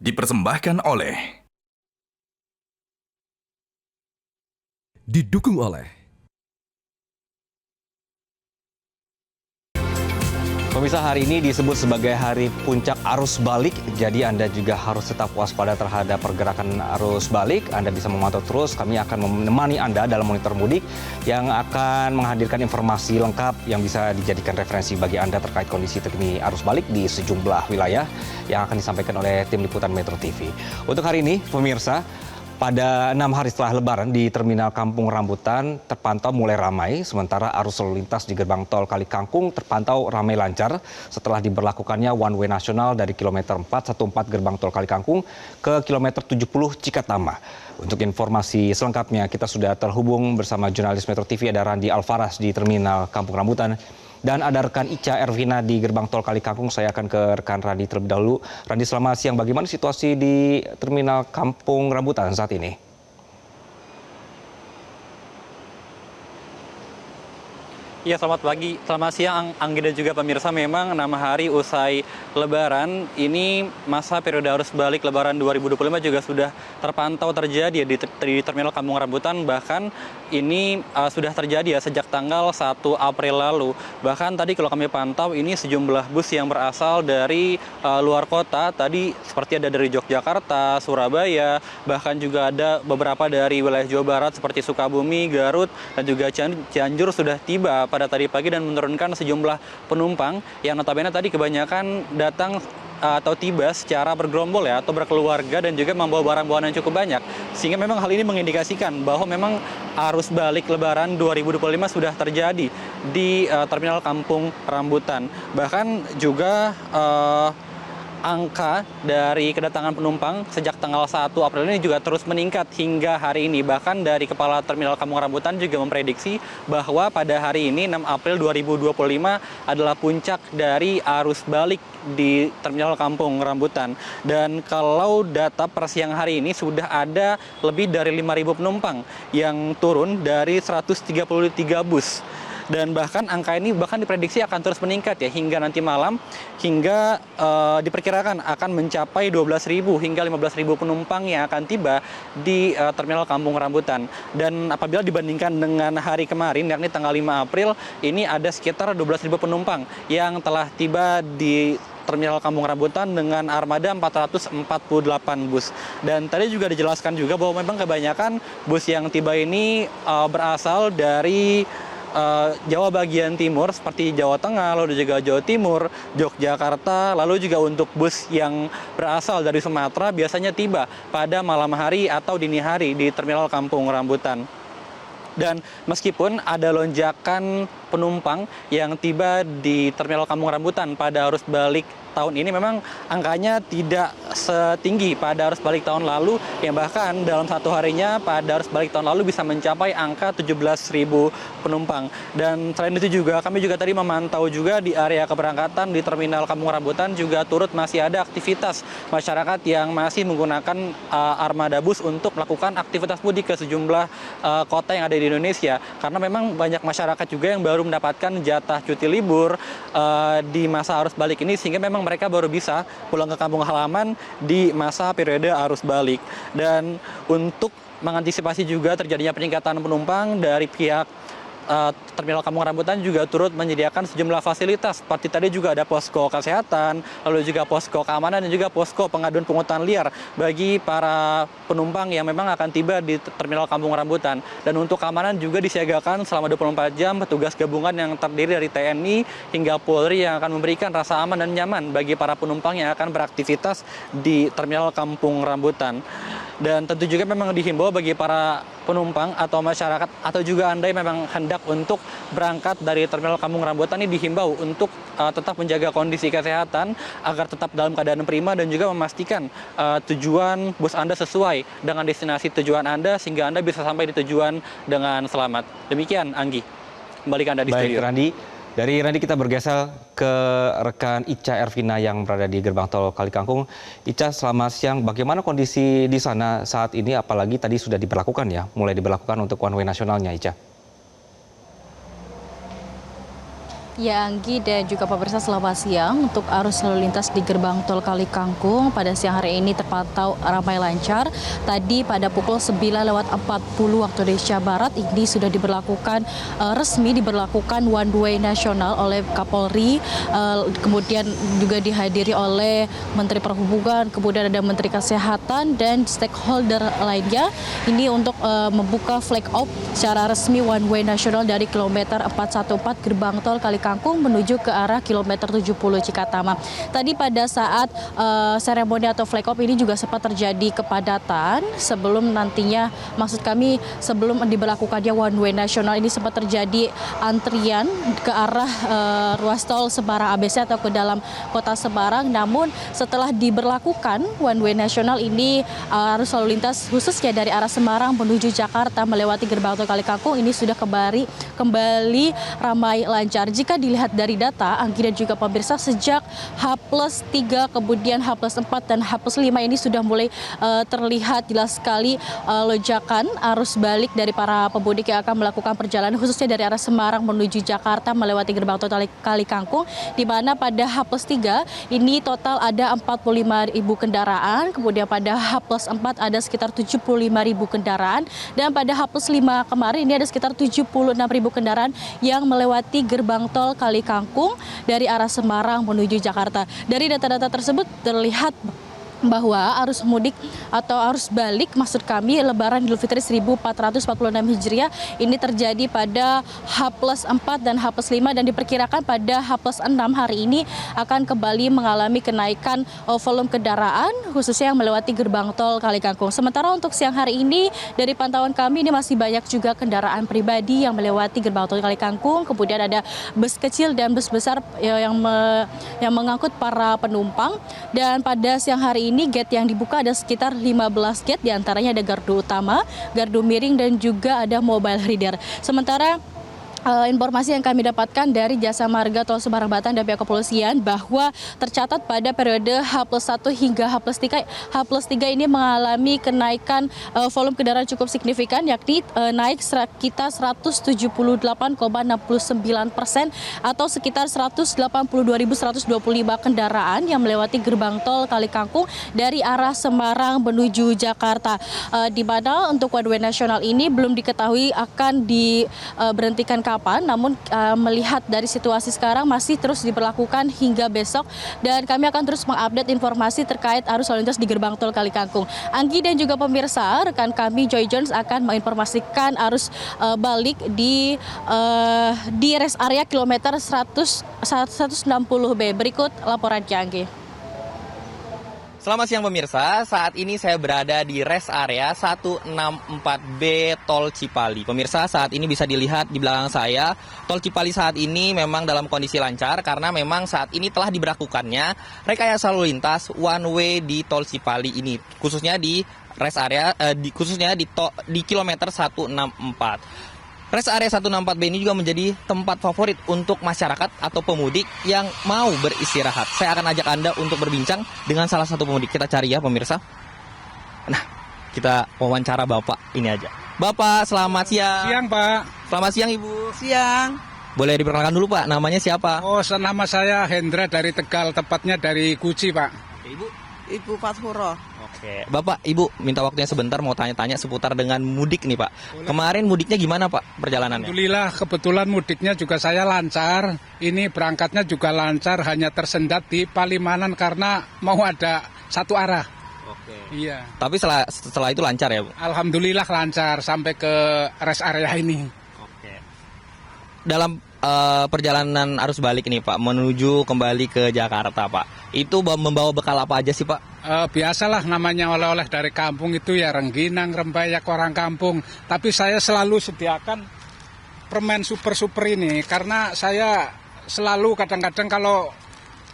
Dipersembahkan oleh Didukung oleh Pemirsa, hari ini disebut sebagai hari puncak arus balik, jadi Anda juga harus tetap waspada terhadap pergerakan arus balik. Anda bisa memantau terus, kami akan menemani Anda dalam monitor mudik yang akan menghadirkan informasi lengkap yang bisa dijadikan referensi bagi Anda terkait kondisi terkini arus balik di sejumlah wilayah yang akan disampaikan oleh tim liputan Metro TV. Untuk hari ini, pemirsa, pada 6 hari setelah Lebaran di Terminal Kampung Rambutan terpantau mulai ramai, sementara arus lalu lintas di gerbang tol Kali Kangkung terpantau ramai lancar setelah diberlakukannya one way nasional dari kilometer 414 gerbang tol Kali Kangkung ke kilometer 70 Cikatama. Untuk informasi selengkapnya kita sudah terhubung bersama jurnalis Metro TV ada Randi Alfaras di Terminal Kampung Rambutan. Dan ada rekan Ica Ervina di gerbang tol Kali Kangkung. Saya akan ke rekan Randi terlebih dahulu. Randi, selamat siang. Bagaimana situasi di Terminal Kampung Rambutan saat ini? Ya, selamat pagi, selamat siang Anggi dan juga pemirsa. Memang 6 hari usai Lebaran, ini masa periode arus balik Lebaran 2025 juga sudah terpantau terjadi di Terminal Kampung Rambutan. Bahkan ini sudah terjadi ya sejak tanggal 1 April lalu. Bahkan tadi kalau kami pantau ini sejumlah bus yang berasal dari luar kota. Tadi seperti ada dari Yogyakarta, Surabaya, bahkan juga ada beberapa dari wilayah Jawa Barat seperti Sukabumi, Garut, dan juga Cianjur sudah tiba pada tadi pagi dan menurunkan sejumlah penumpang yang notabene tadi kebanyakan datang atau tiba secara bergerombol ya atau berkeluarga dan juga membawa barang-bawaan yang cukup banyak, sehingga memang hal ini mengindikasikan bahwa memang arus balik Lebaran 2025 sudah terjadi di Terminal Kampung Rambutan. Bahkan juga angka dari kedatangan penumpang sejak tanggal 1 April ini juga terus meningkat hingga hari ini. Bahkan dari Kepala Terminal Kampung Rambutan juga memprediksi bahwa pada hari ini 6 April 2025 adalah puncak dari arus balik di Terminal Kampung Rambutan. Dan kalau data per siang hari ini sudah ada lebih dari 5.000 penumpang yang turun dari 133 bus. Dan bahkan angka ini bahkan diprediksi akan terus meningkat ya hingga nanti malam, hingga diperkirakan akan mencapai 12.000 hingga 15.000 penumpang yang akan tiba di Terminal Kampung Rambutan. Dan apabila dibandingkan dengan hari kemarin yakni tanggal 5 April, ini ada sekitar 12.000 penumpang yang telah tiba di Terminal Kampung Rambutan dengan armada 448 bus. Dan tadi juga dijelaskan juga bahwa memang kebanyakan bus yang tiba ini berasal dari Jawa bagian timur seperti Jawa Tengah, lalu juga Jawa Timur, Yogyakarta, lalu juga untuk bus yang berasal dari Sumatera biasanya tiba pada malam hari atau dini hari di Terminal Kampung Rambutan. Dan meskipun ada lonjakan penumpang yang tiba di Terminal Kampung Rambutan pada arus balik tahun ini, memang angkanya tidak setinggi pada arus balik tahun lalu, yang bahkan dalam satu harinya pada arus balik tahun lalu bisa mencapai angka 17.000 penumpang. Dan selain itu juga kami juga tadi memantau juga di area keberangkatan di Terminal Kampung Rambutan juga turut masih ada aktivitas masyarakat yang masih menggunakan armada bus untuk melakukan aktivitas mudik ke sejumlah kota yang ada di Indonesia, karena memang banyak masyarakat juga yang baru mendapatkan jatah cuti libur di masa arus balik ini, sehingga memang mereka baru bisa pulang ke kampung halaman di masa periode arus balik. Dan untuk mengantisipasi juga terjadinya peningkatan penumpang, dari pihak Terminal Kampung Rambutan juga turut menyediakan sejumlah fasilitas, seperti tadi juga ada posko kesehatan, lalu juga posko keamanan dan juga posko pengaduan pungutan liar bagi para penumpang yang memang akan tiba di Terminal Kampung Rambutan. Dan untuk keamanan juga disiagakan selama 24 jam petugas gabungan yang terdiri dari TNI hingga Polri yang akan memberikan rasa aman dan nyaman bagi para penumpang yang akan beraktivitas di Terminal Kampung Rambutan. Dan tentu juga memang dihimbau bagi para penumpang atau masyarakat atau juga Anda yang memang hendak untuk berangkat dari Terminal Kampung Rambutan ini dihimbau untuk tetap menjaga kondisi kesehatan agar tetap dalam keadaan prima dan juga memastikan tujuan bus Anda sesuai dengan destinasi tujuan Anda sehingga Anda bisa sampai di tujuan dengan selamat. Demikian Anggi, kembali ke Anda di studio. Baik Randi, dari Randi kita bergeser ke rekan Ica Ervina yang berada di gerbang tol Kali Kangkung. Ica, selamat siang. Bagaimana kondisi di sana saat ini, apalagi tadi sudah diberlakukan ya, mulai diberlakukan untuk one way nasionalnya, Ica? Ya, Anggi dan juga pemirsa, selamat siang. Untuk arus lalu lintas di gerbang tol Kali Kangkung pada siang hari ini terpantau ramai lancar. Tadi pada pukul 9:40 waktu Indonesia Barat ini sudah resmi diberlakukan one way nasional oleh Kapolri, kemudian juga dihadiri oleh Menteri Perhubungan, kemudian ada Menteri Kesehatan dan stakeholder lainnya. Ini untuk membuka flag off secara resmi one way nasional dari kilometer 414 gerbang tol Kali Kangkung menuju ke arah kilometer 70 Cikatama. Tadi pada saat seremoni atau flag off ini juga sempat terjadi kepadatan sebelum diberlakukannya one way nasional. Ini sempat terjadi antrian ke arah ruas tol Semarang ABC atau ke dalam kota Semarang. Namun setelah diberlakukan one way nasional ini, arus lalu lintas khususnya dari arah Semarang menuju Jakarta melewati gerbang tol Kali Kangkung ini sudah kembali ramai lancar. Jika dilihat dari data, Anggi dan juga pemirsa, sejak H+3, kemudian H+4 dan H+5 ini sudah mulai terlihat jelas sekali lonjakan arus balik dari para pemudik yang akan melakukan perjalanan khususnya dari arah Semarang menuju Jakarta melewati gerbang tol Kali Kangkung, di mana pada H+3 ini total ada 45.000 kendaraan, kemudian pada H+4 ada sekitar 75.000 kendaraan, dan pada H+5 kemarin ini ada sekitar 76.000 kendaraan yang melewati gerbang tol Kali Kangkung dari arah Semarang menuju Jakarta. Dari data-data tersebut terlihat bahwa arus mudik atau arus balik maksud kami Lebaran Idul Fitri 1446 Hijriah ini terjadi pada H+4 dan H+5 dan diperkirakan pada H+6 hari ini akan kembali mengalami kenaikan volume kendaraan khususnya yang melewati gerbang tol Kali Kangkung. Sementara untuk siang hari ini dari pantauan kami ini masih banyak juga kendaraan pribadi yang melewati gerbang tol Kali Kangkung, kemudian ada bus kecil dan bus besar yang mengangkut para penumpang, dan pada siang hari ini gate yang dibuka ada sekitar 15 gate, diantaranya ada gardu utama, gardu miring dan juga ada mobile reader. Sementara informasi yang kami dapatkan dari Jasa Marga Tol Semarang Batang dan pihak kepolisian bahwa tercatat pada periode H+1 hingga H+3 ini mengalami kenaikan volume kendaraan cukup signifikan, yakni naik sekitar 178,69% atau sekitar 182.125 kendaraan yang melewati gerbang tol Kali Kangkung dari arah Semarang menuju Jakarta. Di mana untuk one way nasional ini belum diketahui akan diberhentikan kapan, namun melihat dari situasi sekarang masih terus diberlakukan hingga besok, dan kami akan terus mengupdate informasi terkait arus lalu lintas di gerbang tol Kali Kangkung. Anggi dan juga pemirsa, rekan kami Joy Jones akan menginformasikan arus balik di rest area kilometer 160B. Berikut laporannya, Anggi. Selamat siang pemirsa, saat ini saya berada di rest area 164B Tol Cipali. Pemirsa, saat ini bisa dilihat di belakang saya, Tol Cipali saat ini memang dalam kondisi lancar karena memang saat ini telah diberlakukannya rekayasa lalu lintas one way di Tol Cipali ini, khususnya di rest area, khususnya di kilometer 164. Rest area 164B ini juga menjadi tempat favorit untuk masyarakat atau pemudik yang mau beristirahat. Saya akan ajak Anda untuk berbincang dengan salah satu pemudik. Kita cari ya pemirsa. Nah, kita wawancara Bapak ini aja. Bapak, selamat siang. Siang, Pak. Selamat siang, Ibu. Siang. Boleh diperkenalkan dulu, Pak. Namanya siapa? Oh, nama saya Hendra dari Tegal, tepatnya dari Guci, Pak. Oke, Ibu. Ibu Fathuro. Oke, Bapak, Ibu, minta waktunya sebentar mau tanya-tanya seputar dengan mudik nih, Pak. Kemarin mudiknya gimana, Pak, perjalanannya? Alhamdulillah, kebetulan mudiknya juga saya lancar. Ini berangkatnya juga lancar, hanya tersendat di Palimanan karena mau ada satu arah. Oke. Iya. Tapi setelah itu lancar ya, Bu? Alhamdulillah lancar sampai ke rest area ini. Oke. Dalam perjalanan arus balik nih, Pak, menuju kembali ke Jakarta, Pak, itu membawa bekal apa aja sih, Pak? Biasalah namanya oleh-oleh dari kampung itu ya rengginang, rempeyek orang kampung. Tapi saya selalu sediakan permen super-super ini karena saya selalu kadang-kadang kalau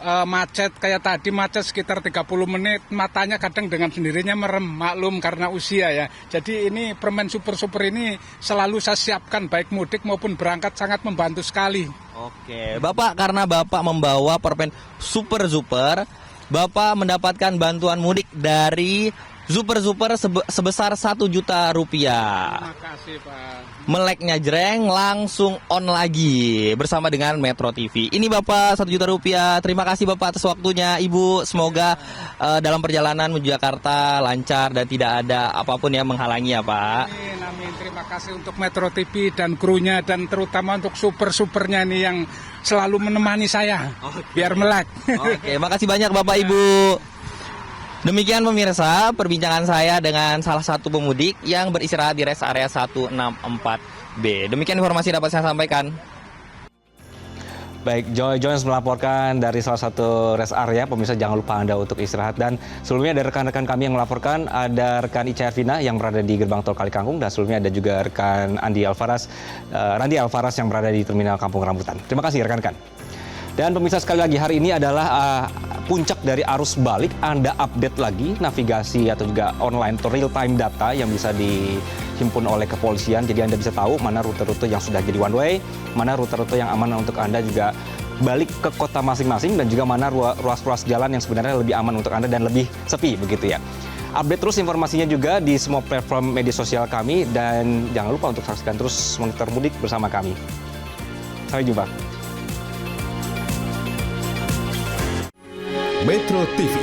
macet kayak tadi macet sekitar 30 menit, matanya kadang dengan sendirinya merem, maklum karena usia ya. Jadi ini permen super-super ini selalu saya siapkan baik mudik maupun berangkat, sangat membantu sekali. Oke, Bapak, karena Bapak membawa permen super-super, Bapak mendapatkan bantuan mudik dari Super sebesar 1 juta rupiah. Terima kasih Pak. Meleknya jreng, langsung on lagi bersama dengan Metro TV. Ini Bapak 1 juta rupiah. Terima kasih Bapak atas waktunya. Ibu, semoga dalam perjalanan menuju Jakarta lancar dan tidak ada apapun yang menghalangi ya Pak. Amin, amin. Terima kasih untuk Metro TV dan krunya dan terutama untuk super-supernya nih yang selalu menemani saya. Biar melek. Oke, makasih banyak Bapak Ibu. Demikian pemirsa perbincangan saya dengan salah satu pemudik yang beristirahat di rest area 164B. Demikian informasi dapat saya sampaikan. Baik, Joy Jones melaporkan dari salah satu rest area. Pemirsa jangan lupa Anda untuk istirahat. Dan sebelumnya ada rekan-rekan kami yang melaporkan. Ada rekan Ica Ervina yang berada di gerbang tol Kalikangkung. Dan sebelumnya ada juga rekan Randi Alvaras yang berada di terminal Kampung Rambutan. Terima kasih rekan-rekan. Dan pemirsa sekali lagi, hari ini adalah puncak dari arus balik. Anda update lagi navigasi atau juga online atau real time data yang bisa dihimpun oleh kepolisian. Jadi Anda bisa tahu mana rute-rute yang sudah jadi one way, mana rute-rute yang aman untuk Anda juga balik ke kota masing-masing, dan juga mana ruas-ruas jalan yang sebenarnya lebih aman untuk Anda dan lebih sepi begitu ya. Update terus informasinya juga di semua platform media sosial kami, dan jangan lupa untuk saksikan terus Monitor Mudik bersama kami. Sampai jumpa. Metro TV.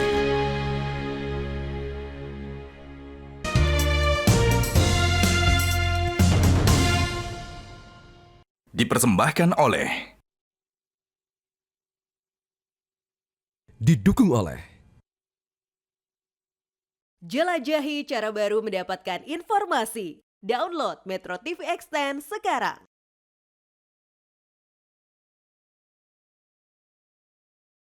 Dipersembahkan oleh, didukung oleh jelajahi cara baru mendapatkan informasi. Download Metro TV Extend sekarang.